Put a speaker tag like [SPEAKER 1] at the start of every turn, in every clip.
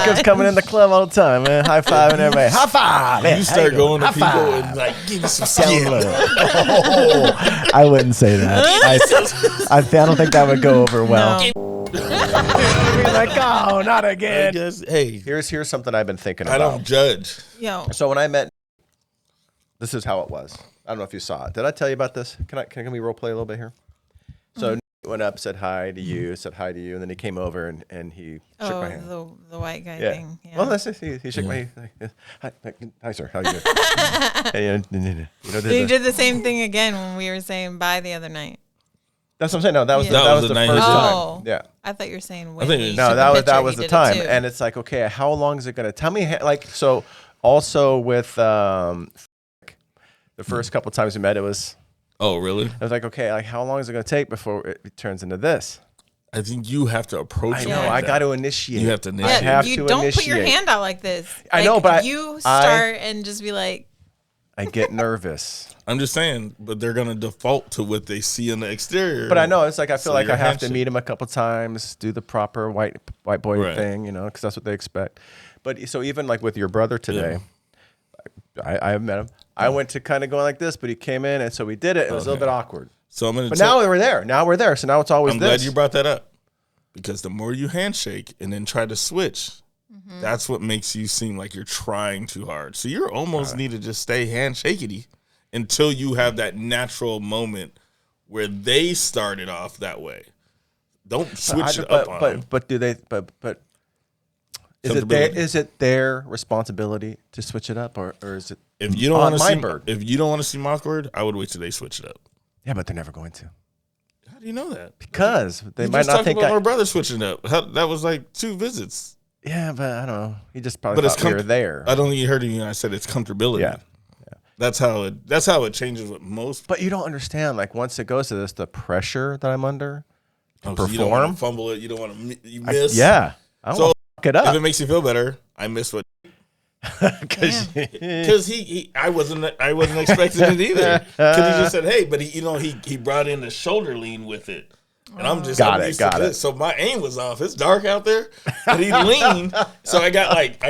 [SPEAKER 1] Because coming in the club all the time, man. High five and everybody. High five. Man,
[SPEAKER 2] you start going to people and like, give me some skin.
[SPEAKER 1] I wouldn't say that. I don't think that would go over well.
[SPEAKER 3] No.
[SPEAKER 1] Like, oh, not again.
[SPEAKER 2] Hey,
[SPEAKER 1] here's something I've been thinking about.
[SPEAKER 2] I don't judge.
[SPEAKER 3] Yo.
[SPEAKER 1] So when I met, this is how it was. I don't know if you saw it. Did I tell you about this? Can we role play a little bit here? So went up, said hi to you, and then he came over and he shook my hand.
[SPEAKER 3] The white guy thing. Yeah.
[SPEAKER 1] Well, he shook my hand. Hi, sir. How are you doing?
[SPEAKER 3] He did the same thing again when we were saying bye the other night.
[SPEAKER 1] That's what I'm saying. No, that was the first time. Yeah.
[SPEAKER 3] I thought you were saying
[SPEAKER 1] that was the time. And it's like, okay, how long is it going to tell me? Like, so also with the first couple times we met, it was.
[SPEAKER 2] Oh, really?
[SPEAKER 1] I was like, okay, like how long is it going to take before it turns into this?
[SPEAKER 2] I think you have to approach it.
[SPEAKER 1] I know. I got to initiate.
[SPEAKER 2] You have to initiate.
[SPEAKER 3] Yeah, you don't put your hand out like this.
[SPEAKER 1] I know, but
[SPEAKER 3] you start and just be like.
[SPEAKER 1] I get nervous.
[SPEAKER 2] I'm just saying, but they're going to default to what they see on the exterior.
[SPEAKER 1] But I know it's like I feel like I have to meet him a couple times, do the proper white boy thing, because that's what they expect. But so even like with your brother today, I met him. I went to kind of going like this, but he came in, and so we did it. It was a little bit awkward.
[SPEAKER 2] So I'm gonna.
[SPEAKER 1] But now we're there. So now it's always.
[SPEAKER 2] I'm glad you brought that up, because the more you handshake and then try to switch, that's what makes you seem like you're trying too hard. So you almost need to just stay handshakey until you have that natural moment where they started off that way. Don't switch it up on them.
[SPEAKER 1] But do they? But. Is it their responsibility to switch it up, or is it?
[SPEAKER 2] If you don't want to seem awkward, I would wait till they switch it up.
[SPEAKER 1] Yeah, but they're never going to.
[SPEAKER 2] How do you know that?
[SPEAKER 1] Because they might not think.
[SPEAKER 2] About my brother switching up. That was like 2 visits.
[SPEAKER 1] Yeah, but I don't know. He just probably thought we were there.
[SPEAKER 2] I don't think you heard me when I said it's comfortability. Yeah. That's how it changes with most.
[SPEAKER 1] But you don't understand. Like once it goes to this, the pressure that I'm under to perform.
[SPEAKER 2] You don't want to fumble it. You don't want to miss.
[SPEAKER 1] I don't want to fuck it up.
[SPEAKER 2] If it makes you feel better, I miss what. Because I wasn't expecting it either. Because he just said, hey, but he brought in the shoulder lean with it. And I'm just
[SPEAKER 1] got it.
[SPEAKER 2] So my aim was off. It's dark out there, but he leaned. So I got like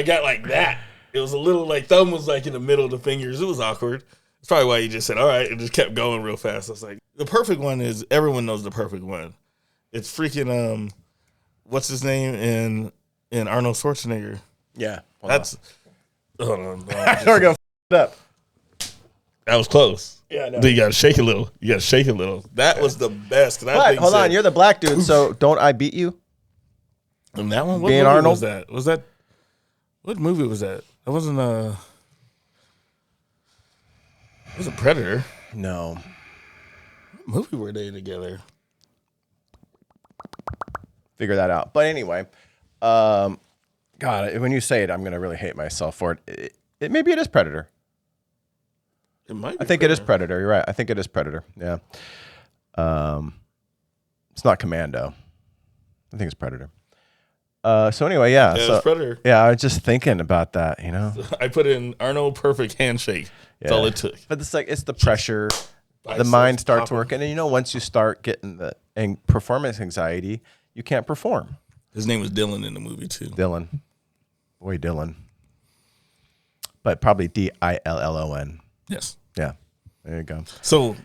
[SPEAKER 2] that. It was a little like thumb was like in the middle of the fingers. It was awkward. That's probably why he just said, all right, and just kept going real fast. I was like, the perfect one is everyone knows the perfect one. It's freaking what's his name in Arnold Schwarzenegger?
[SPEAKER 1] Yeah,
[SPEAKER 2] hold on.
[SPEAKER 1] We're gonna f it up.
[SPEAKER 2] That was close.
[SPEAKER 1] Yeah, I know.
[SPEAKER 2] You gotta shake a little. That was the best.
[SPEAKER 1] But hold on, you're the black dude, so don't I beat you?
[SPEAKER 2] And that one, what
[SPEAKER 1] being
[SPEAKER 2] movie
[SPEAKER 1] Arnold?
[SPEAKER 2] Was that? What movie was that? That wasn't it was a Predator.
[SPEAKER 1] No.
[SPEAKER 2] What movie were they together?
[SPEAKER 1] Figure that out. But anyway, God, when you say it, I'm gonna really hate myself for it. Maybe it is Predator.
[SPEAKER 2] It might be
[SPEAKER 1] I think it is Predator. You're right. I think it is Predator. Yeah. It's not Commando. I think it's Predator. So anyway, yeah.
[SPEAKER 2] Yeah,
[SPEAKER 1] so,
[SPEAKER 2] it's Predator.
[SPEAKER 1] Yeah, I was just thinking about that,
[SPEAKER 2] I put in Arnold perfect handshake. That's all it took.
[SPEAKER 1] But it's like, it's the pressure. The mind starts working. And once you start getting the performance anxiety, you can't perform.
[SPEAKER 2] His name was Dylan in the movie too.
[SPEAKER 1] Dylan. Boy, Dylan. But probably Dillon.
[SPEAKER 2] Yes.
[SPEAKER 1] Yeah. There you go.
[SPEAKER 2] So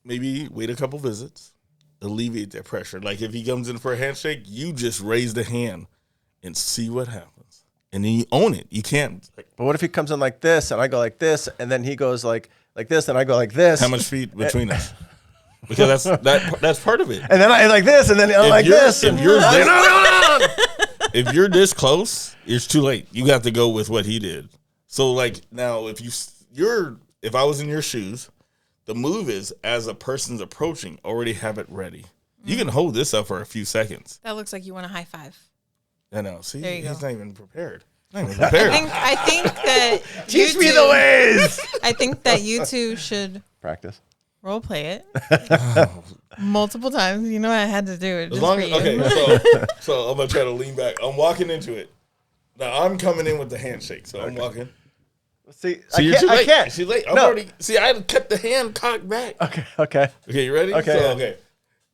[SPEAKER 2] maybe wait a couple visits, alleviate that pressure. Like if he comes in for a handshake, you just raise the hand and see what happens. And then you own it. You can't.
[SPEAKER 1] But what if he comes in like this and I go like this and then he goes like this and I go like this?
[SPEAKER 2] How much feet between us? Because that's part of it.
[SPEAKER 1] And then I like this and then I'm like this.
[SPEAKER 2] If you're this close, it's too late. You got to go with what he did. So like now if I was in your shoes, the move is as a person's approaching, already have it ready. You can hold this up for a few seconds.
[SPEAKER 3] That looks like you want a high five.
[SPEAKER 2] I know. See, he's not even prepared.
[SPEAKER 3] I think that
[SPEAKER 1] teach me the ways.
[SPEAKER 3] I think that you two should
[SPEAKER 1] practice.
[SPEAKER 3] Role play it multiple times. I had to do it.
[SPEAKER 2] So I'm gonna try to lean back. I'm walking into it. Now I'm coming in with the handshake. So I'm walking.
[SPEAKER 1] See,
[SPEAKER 2] you're too late.
[SPEAKER 1] I can't.
[SPEAKER 2] She's late. I kept the hand cocked back.
[SPEAKER 1] Okay.
[SPEAKER 2] Okay, you ready?
[SPEAKER 1] Okay.
[SPEAKER 2] So, okay.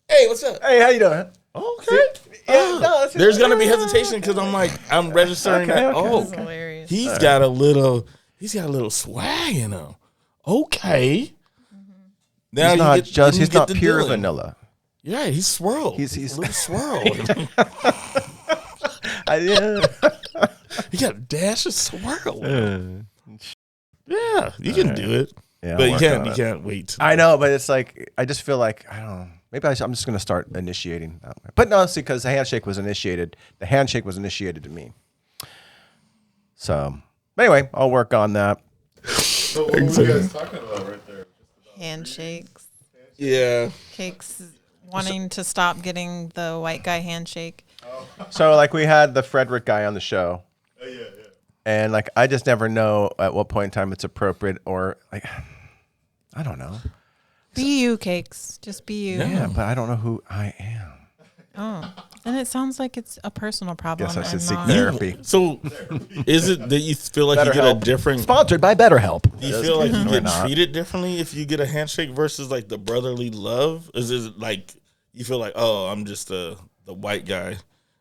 [SPEAKER 2] Hey, what's up?
[SPEAKER 1] Hey, how you doing?
[SPEAKER 2] Okay. there's gonna be hesitation because I'm registering that. Oh,
[SPEAKER 3] That's hilarious.
[SPEAKER 2] he's got a little swag in him. Okay. Now
[SPEAKER 1] he's not pure vanilla.
[SPEAKER 2] Yeah, he's swirled. He's a little swirled. He got a dash of swirl. Yeah, you can do it.
[SPEAKER 1] Yeah,
[SPEAKER 2] but you can't wait.
[SPEAKER 1] I know, but it's like I just feel like I don't know. Maybe I'm just gonna start initiating that way. But no, see, because the handshake was initiated to me. So anyway, I'll work on that.
[SPEAKER 4] So what were you guys talking about right there?
[SPEAKER 3] Handshakes.
[SPEAKER 2] Yeah.
[SPEAKER 3] Cakes wanting to stop getting the white guy handshake.
[SPEAKER 1] So like we had the Frederick guy on the show.
[SPEAKER 4] Yeah.
[SPEAKER 1] And like I just never know at what point in time it's appropriate or like I don't know.
[SPEAKER 3] Be you, Cakes. Just be you.
[SPEAKER 1] Yeah, but I don't know who I am.
[SPEAKER 3] Oh. Then it sounds like it's a personal problem.
[SPEAKER 1] Guess I should
[SPEAKER 3] and
[SPEAKER 1] seek
[SPEAKER 3] not-
[SPEAKER 1] therapy.
[SPEAKER 2] So is it that you feel like you get a different
[SPEAKER 1] Sponsored by BetterHelp.
[SPEAKER 2] do you feel like you
[SPEAKER 1] Or
[SPEAKER 2] get
[SPEAKER 1] not.
[SPEAKER 2] treated differently if you get a handshake versus like the brotherly love? Is it like you feel like, oh, I'm just the white guy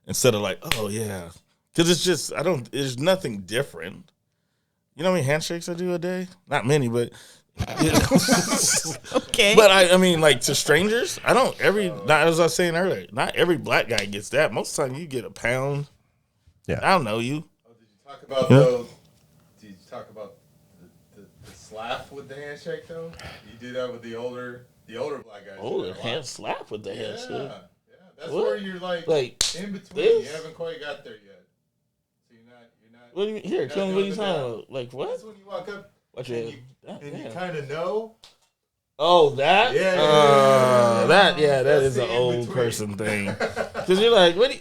[SPEAKER 2] instead of like, oh yeah. Because it's just there's nothing different. You know how many handshakes I do a day? Not many, but
[SPEAKER 3] Okay.
[SPEAKER 2] But I mean, like to strangers, not as I was saying earlier, not every black guy gets that. Most of the time, you get a pound.
[SPEAKER 1] Yeah,
[SPEAKER 2] I don't know you.
[SPEAKER 4] Oh, did you talk about though? Did you talk about the slap with the handshake though? You do that with the older black guys.
[SPEAKER 2] Oh, the hand slap with the handshake.
[SPEAKER 4] Yeah. That's
[SPEAKER 2] What?
[SPEAKER 4] where you're like in between.
[SPEAKER 2] this?
[SPEAKER 4] You haven't quite got there yet. So you're not.
[SPEAKER 2] What do you mean? Here, tell me what you talking about. Like what?
[SPEAKER 4] That's when you walk up
[SPEAKER 2] What
[SPEAKER 4] and you kind of know.
[SPEAKER 2] Oh, that?
[SPEAKER 4] Yeah.
[SPEAKER 2] That
[SPEAKER 4] That's
[SPEAKER 2] is
[SPEAKER 4] the
[SPEAKER 2] an old
[SPEAKER 4] in-between.
[SPEAKER 2] person thing. Because you're like, what do you,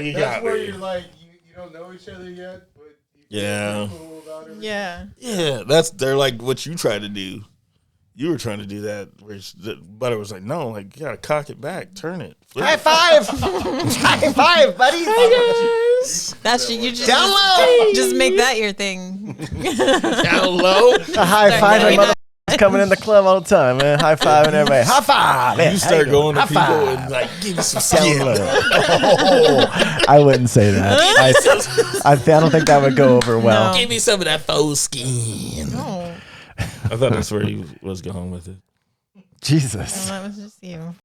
[SPEAKER 2] you
[SPEAKER 4] That's
[SPEAKER 2] got
[SPEAKER 4] where
[SPEAKER 2] me.
[SPEAKER 4] you're like, you don't know each other yet, but you
[SPEAKER 2] Yeah.
[SPEAKER 4] feel cool about everything.
[SPEAKER 3] yeah.
[SPEAKER 2] Yeah, they're like what you try to do. You were trying to do that, where the butter was like, no, like you gotta cock it back, turn it. Flip
[SPEAKER 1] High
[SPEAKER 2] it.
[SPEAKER 1] five! High five, buddy!
[SPEAKER 3] That's you just
[SPEAKER 1] Down low!
[SPEAKER 3] Just make that your thing.
[SPEAKER 2] Down low.
[SPEAKER 1] A high five, and motherfuckers coming in the club all the time, man. High five and everybody. High five! Man,
[SPEAKER 2] You
[SPEAKER 1] how
[SPEAKER 2] start
[SPEAKER 1] doing?
[SPEAKER 2] going to
[SPEAKER 1] High
[SPEAKER 2] people
[SPEAKER 1] five.
[SPEAKER 2] and like, give me some
[SPEAKER 1] Down
[SPEAKER 2] skin.
[SPEAKER 1] low. Oh, I wouldn't say that. I don't think that would go over well.
[SPEAKER 3] No.
[SPEAKER 2] Give me some of that faux skin.
[SPEAKER 3] No.
[SPEAKER 2] I thought that's where he was going with it.
[SPEAKER 1] Jesus.
[SPEAKER 3] Well, that was just you.